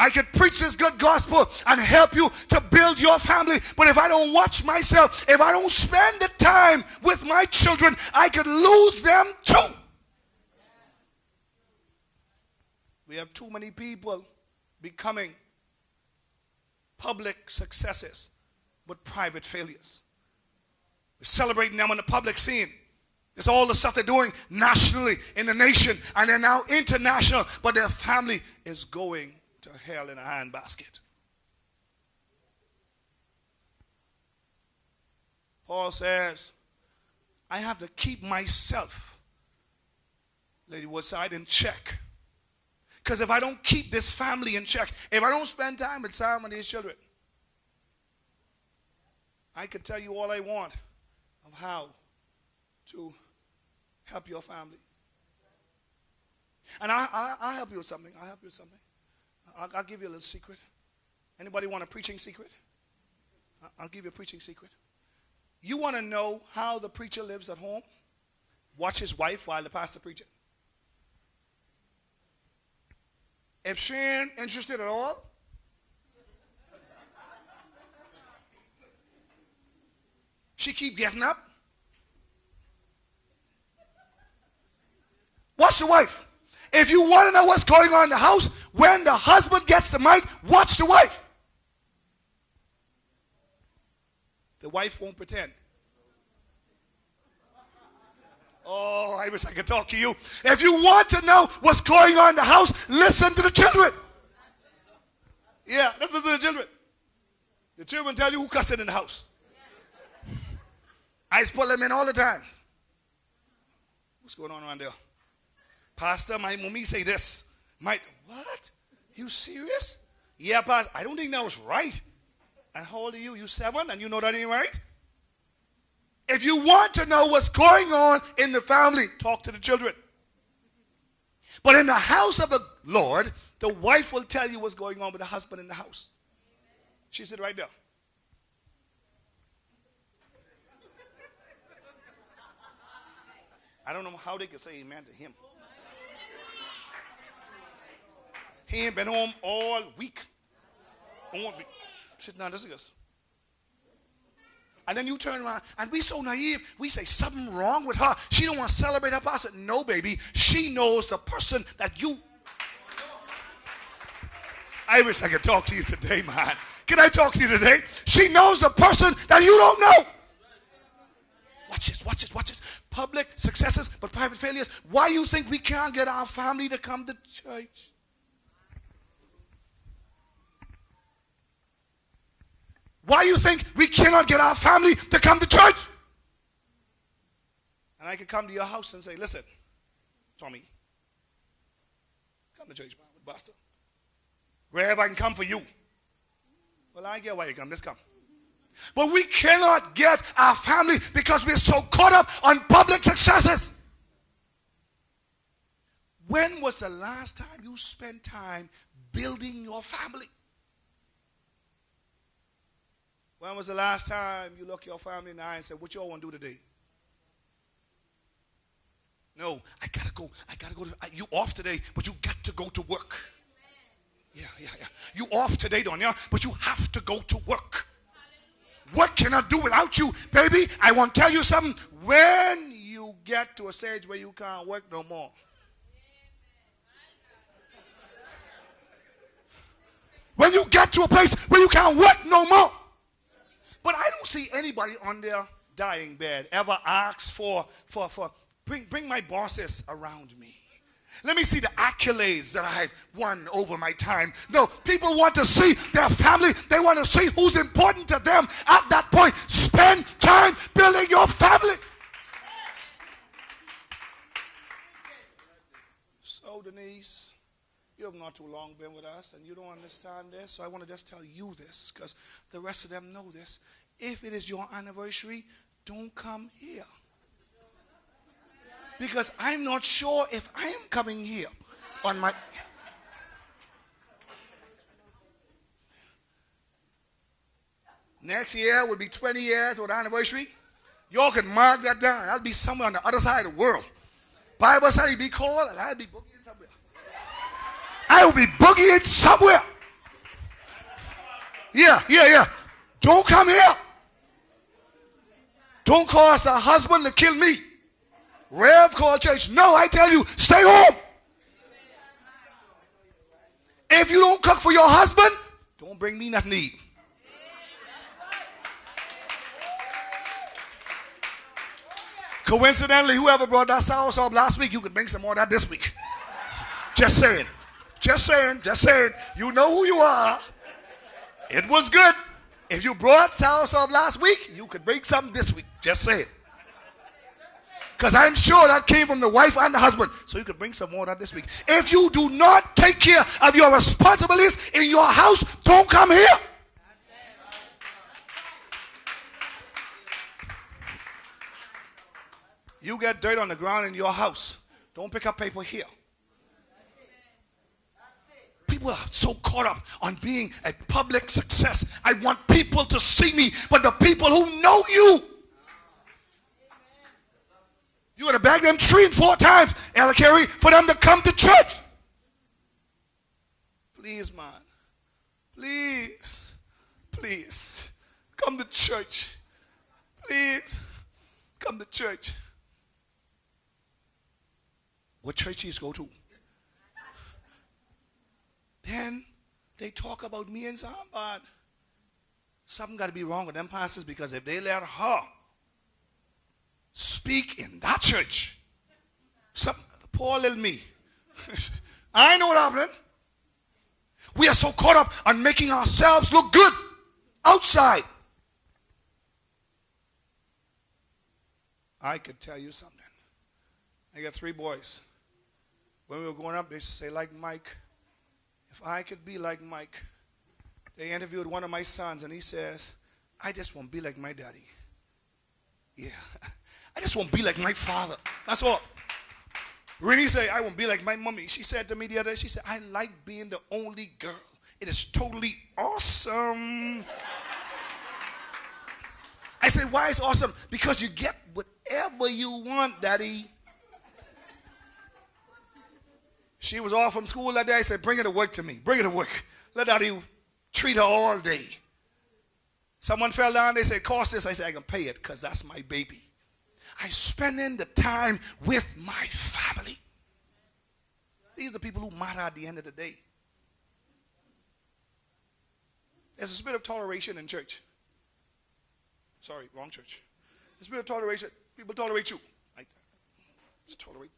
I could preach this good gospel and help you to build your family. But if I don't watch myself, if I don't spend the time with my children, I could lose them too. We have too many people becoming public successes but private failures. We're celebrating them on the public scene. It's all the stuff they're doing nationally in the nation, and they're now international, but their family is going to hell in a handbasket. Paul says, I have to keep myself, Lady Woodside, in check. Because if I don't keep this family in check, if I don't spend time with some of these children, I could tell you all I want of how to help your family. And I'll help you with something. I'll help you with something. I'll give you a little secret. Anybody want a preaching secret? I'll give you a preaching secret. You want to know how the preacher lives at home? Watch his wife while the pastor preaches. If she ain't interested at all, she keep getting up. Watch the wife. If you want to know what's going on in the house, when the husband gets the mic, watch the wife. The wife won't pretend. Oh, I wish I could talk to you. If you want to know what's going on in the house, listen to the children. Yeah, listen to the children. The children tell you who cussing in the house. I just put them in all the time. What's going on around there? Pastor, my mommy say this. What? You serious? Yeah, Pastor. I don't think that was right. And how old are you? You 7 and you know that ain't right? If you want to know what's going on in the family, talk to the children. But in the house of the Lord, the wife will tell you what's going on with the husband in the house. She said right there. I don't know how they can say amen to him. He ain't been home all week. Sitting down, listen to us. And then you turn around, and we so naive. We say something wrong with her. She don't want to celebrate her pastor. No, baby. She knows the person that you. I wish I could talk to you today, man. Can I talk to you today? She knows the person that you don't know. Watch this, watch this, watch this. Public successes, but private failures. Why you think we can't get our family to come to church? Why you think we cannot get our family to come to church? And I could come to your house and say, listen, Tommy, come to church, man, with Pastor. Wherever I can come for you. Well, I get why you come. Let's come. But we cannot get our family because we're so caught up on public successes. When was the last time you spent time building your family? When was the last time you looked your family in the eye and said, what y'all want to do today? No, I gotta go. You off today, but you got to go to work. Yeah. You off today, don't you? But you have to go to work. What can I do without you, baby? I want to tell you something. When you get to a stage where you can't work no more. When you get to a place where you can't work no more. But I don't see anybody on their dying bed ever ask for bring my bosses around me. Let me see the accolades that I've won over my time. No, people want to see their family. They want to see who's important to them. At that point, spend time building your family. So, Denise, you have not too long been with us, and you don't understand this. So I want to just tell you this, because the rest of them know this. If it is your anniversary, don't come here. Because I'm not sure if I am coming here on my... Next year will be 20 years of the anniversary. Y'all can mark that down. I'll be somewhere on the other side of the world. Bible said he'd be called, and I'll be boogieing somewhere. I will be boogieing somewhere. Yeah. Don't come here. Don't cause a husband to kill me. Rev call church. No, I tell you, stay home. If you don't cook for your husband, don't bring me nothing to eat. Coincidentally, whoever brought that sour sauce last week, you could bring some more of that this week. Just saying. You know who you are. It was good. If you brought sour sauce last week, you could bring something this week. Just saying. Because I'm sure that came from the wife and the husband. So you could bring some more of that this week. If you do not take care of your responsibilities in your house, don't come here. You get dirt on the ground in your house. Don't pick up paper here. People are so caught up on being a public success. I want people to see me, but the people who know you, you got to beg them 3 and 4 times, Ella Carey, for them to come to church. Please, man. Please. Come to church. Please. Come to church. What churches go to? Then they talk about me and Zambad. Something got to be wrong with them pastors, because if they let her speak in that church, poor little me, I know what happened. We are so caught up on making ourselves look good outside. I could tell you something. I got 3 boys. When we were growing up, they used to say, like Mike, if I could be like Mike. They interviewed one of my sons, and he says, I just won't be like my daddy. Yeah. I just won't be like my father. That's all. Renee said, I won't be like my mommy. She said to me the other day, she said, I like being the only girl. It is totally awesome. I said, why is it awesome? Because you get whatever you want, daddy. She was off from school that day. I said, bring her to work to me. Bring her to work. Let daddy treat her all day. Someone fell down. They said, cost this. I said, I can pay it because that's my baby. I'm spending the time with my family. These are the people who matter at the end of the day. There's a spirit of toleration in church. Sorry, wrong church. The spirit of toleration. People tolerate you. Just tolerate.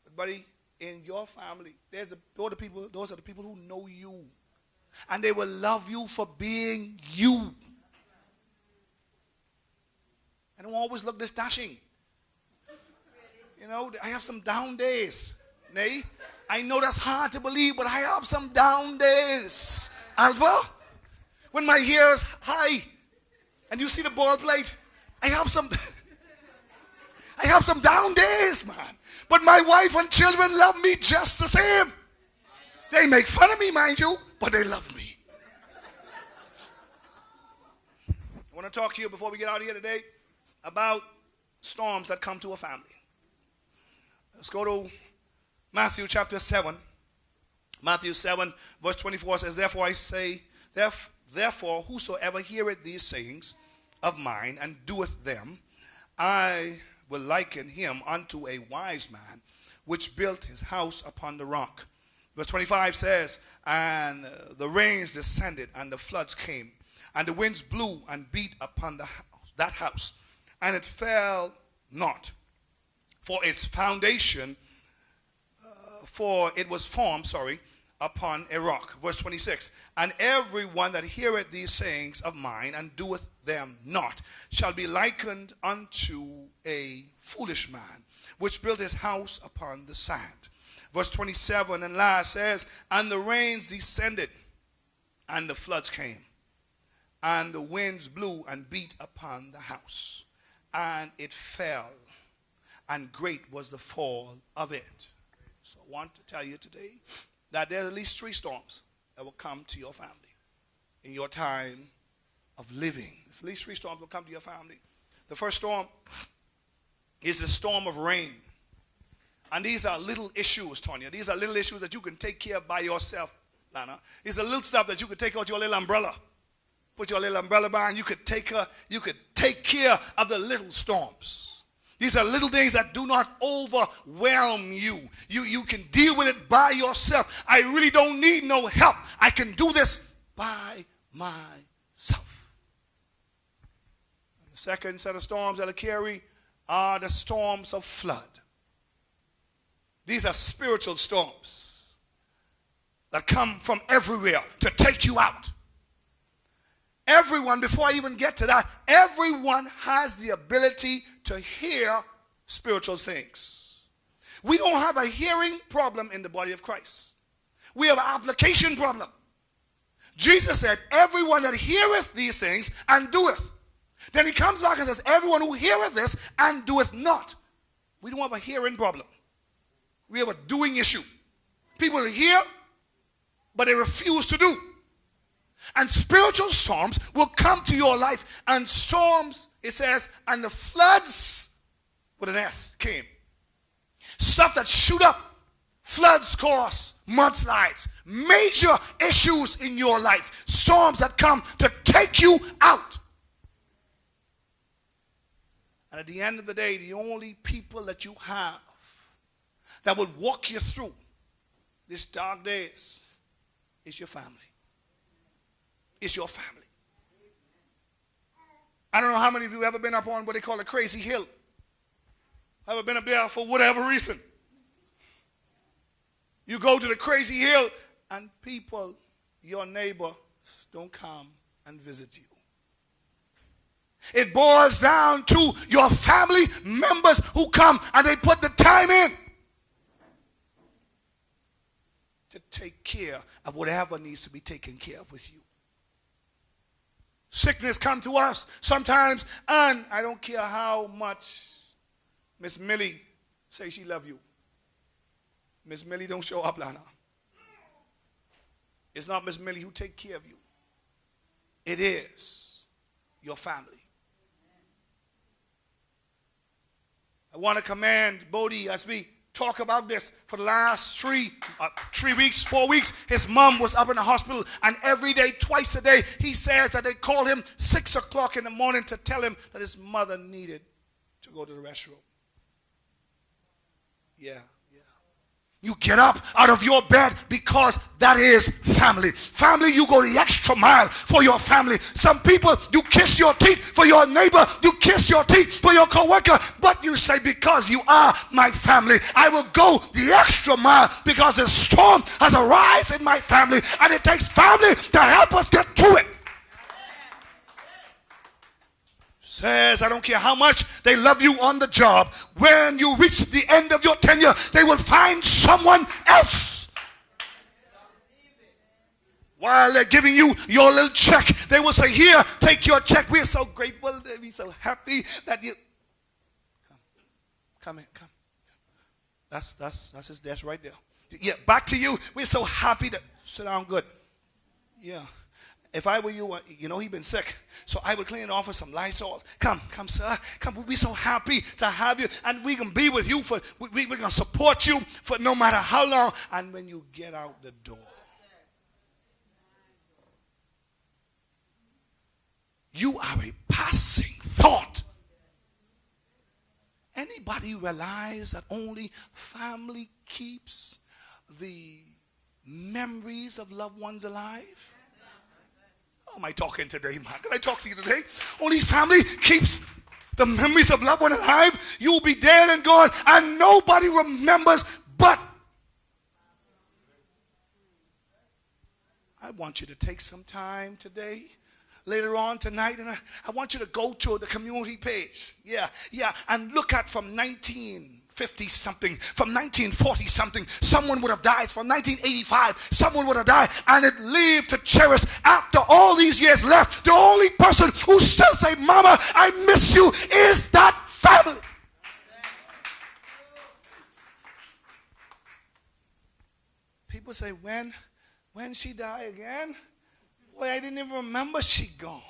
But buddy, in your family, those are the people who know you. And they will love you for being you. I don't always look this dashing. You know, I have some down days. Nay, I know that's hard to believe, but I have some down days. Alpha, when my hair is high and you see the ball plate, I have some down days, man. But my wife and children love me just the same. They make fun of me, mind you, but they love me. I want to talk to you before we get out of here today about storms that come to a family. Let's go to Matthew chapter 7. Matthew 7 verse 24 says, Therefore I say, therefore whosoever heareth these sayings of mine and doeth them, I will liken him unto a wise man, which built his house upon the rock. Verse 25 says, And the rains descended, and the floods came, and the winds blew and beat upon that house, and it fell not, for its foundation, for it was formed, upon a rock. Verse 26, And every one that heareth these sayings of mine and doeth them not shall be likened unto a foolish man, which built his house upon the sand. Verse 27 and last says, And the rains descended, and the floods came, and the winds blew and beat upon the house, and it fell, and great was the fall of it. So I want to tell you today that there are at least 3 storms that will come to your family in your time of living. At least 3 storms will come to your family. The first storm is the storm of rain. And these are little issues, Tonya. These are little issues that you can take care of by yourself. Lana. It's a little stuff that you could take out your little umbrella. Put your little umbrella behind. You could take care of the little storms. These are little things that do not overwhelm you. You can deal with it by yourself. I really don't need no help. I can do this by myself. The second set of storms that I carry are the storms of flood. These are spiritual storms that come from everywhere to take you out. Everyone, before I even get to that, everyone has the ability to hear spiritual things. We don't have a hearing problem in the body of Christ. We have an application problem. Jesus said, everyone that heareth these things and doeth. Then he comes back and says, everyone who heareth this and doeth not. We don't have a hearing problem. We have a doing issue. People hear, but they refuse to do. And spiritual storms will come to your life. And storms, it says, and the floods, with an S, came. Stuff that shoot up. Floods cause mudslides. Major issues in your life. Storms that come to take you out. And at the end of the day, the only people that you have that will walk you through these dark days is your family. It's your family. I don't know how many of you have ever been up on what they call a crazy hill. Ever been up there for whatever reason. You go to the crazy hill and people, your neighbors, don't come and visit you. It boils down to your family members who come and they put the time in to take care of whatever needs to be taken care of with you. Sickness come to us sometimes, and I don't care how much Miss Millie say she love you. Miss Millie don't show up, Lana. It's not Miss Millie who take care of you. It is your family. I want to commend Bodie as we talk about this for the last 3 weeks, 4 weeks. His mom was up in the hospital, and every day, twice a day, he says that they called him 6 o'clock in the morning to tell him that his mother needed to go to the restroom. Yeah. You get up out of your bed because that is family. Family, you go the extra mile for your family. Some people, you kiss your teeth for your neighbor. You kiss your teeth for your coworker. But you say, because you are my family, I will go the extra mile because the storm has arisen in my family. And it takes family to help us get through it. Says, I don't care how much they love you on the job. When you reach the end of your tenure, they will find someone else. While they're giving you your little check, they will say, here, take your check. We're so grateful. They'll be so happy that you... Come in. That's his desk right there. Yeah, back to you. We're so happy that... Sit down good. Yeah. If I were you, he'd been sick. So I would clean it off with some Lysol. Come, sir. Come, we'll be so happy to have you. And we can be with you we're going to support you for no matter how long. And when you get out the door, you are a passing thought. Anybody realize that only family keeps the memories of loved ones alive? How am I talking today, man? Can I talk to you today? Only family keeps the memories of loved one alive. You'll be dead and gone, and nobody remembers but. I want you to take some time today, later on tonight, and I want you to go to the community page. Yeah, and look at from 1950-something, from 1940-something, someone would have died. From 1985, someone would have died, and it lived to cherish. After all these years left, the only person who still say, Mama, I miss you, is that family. People say, when she die again? Boy, I didn't even remember she gone.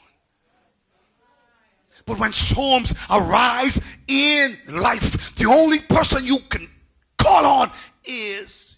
But when storms arise in life, the only person you can call on is